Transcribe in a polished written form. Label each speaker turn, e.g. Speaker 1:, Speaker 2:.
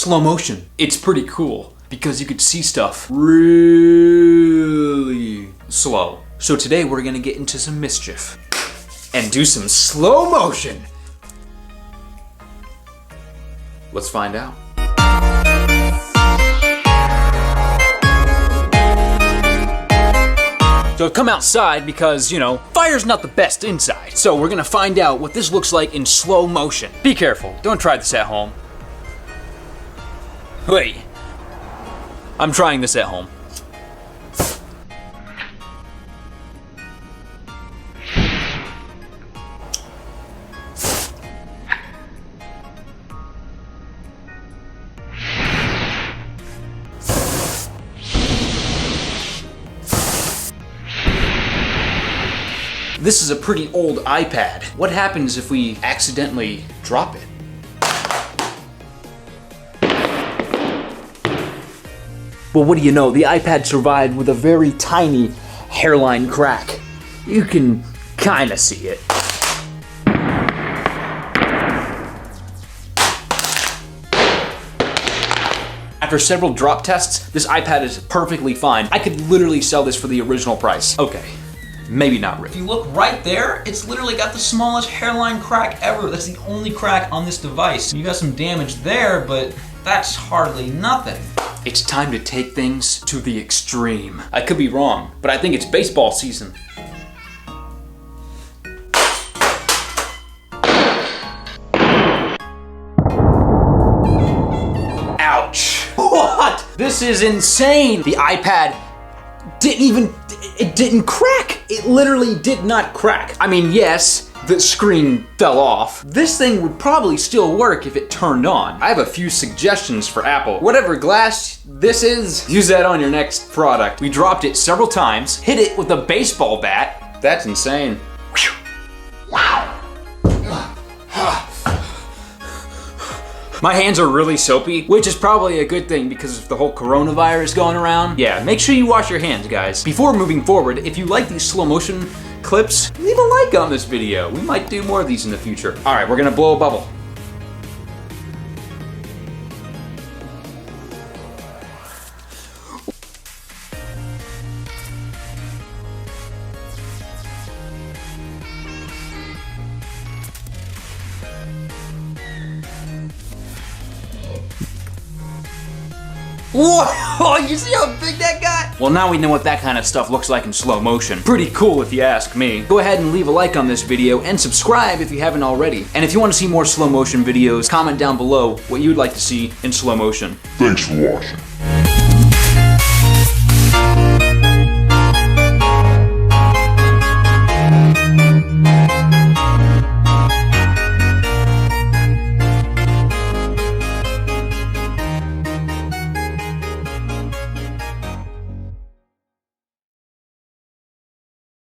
Speaker 1: slow motion. It's pretty cool because you could see stuff really slow. So today we're gonna get into some mischief and do some slow motion. Let's find out. So I've come outside because, you know, fire's not the best inside. So we're gonna find out what this looks like in slow motion. Be careful, don't try this at home. Wait, I'm trying this at home. This is a pretty old iPad. What happens if we accidentally drop it? Well, what do you know? The iPad survived with a very tiny hairline crack. You can kinda see it. After several drop tests, this iPad is perfectly fine. I could literally sell this for the original price. Okay. Maybe not really.
Speaker 2: If you look right there, it's literally got the smallest hairline crack ever. That's the only crack on this device. You got some damage there, but that's hardly nothing.
Speaker 1: It's time to take things to the extreme. I could be wrong, but I think it's baseball season. Ouch. What? This is insane. The iPad didn't crack. It literally did not crack. I mean, yes, the screen fell off. This thing would probably still work if it turned on. I have a few suggestions for Apple. Whatever glass this is, use that on your next product. We dropped it several times, hit it with a baseball bat. That's insane. My hands are really soapy, which is probably a good thing because of the whole coronavirus going around. Yeah, make sure you wash your hands, guys. Before moving forward, if you like these slow motion clips, leave a like on this video. We might do more of these in the future. All right, we're gonna blow a bubble. Whoa, you see how big that got? Well, now we know what that kind of stuff looks like in slow motion. Pretty cool if you ask me. Go ahead and leave a like on this video and subscribe if you haven't already. And if you want to see more slow motion videos, comment down below what you'd like to see in slow motion.
Speaker 3: Thanks for watching.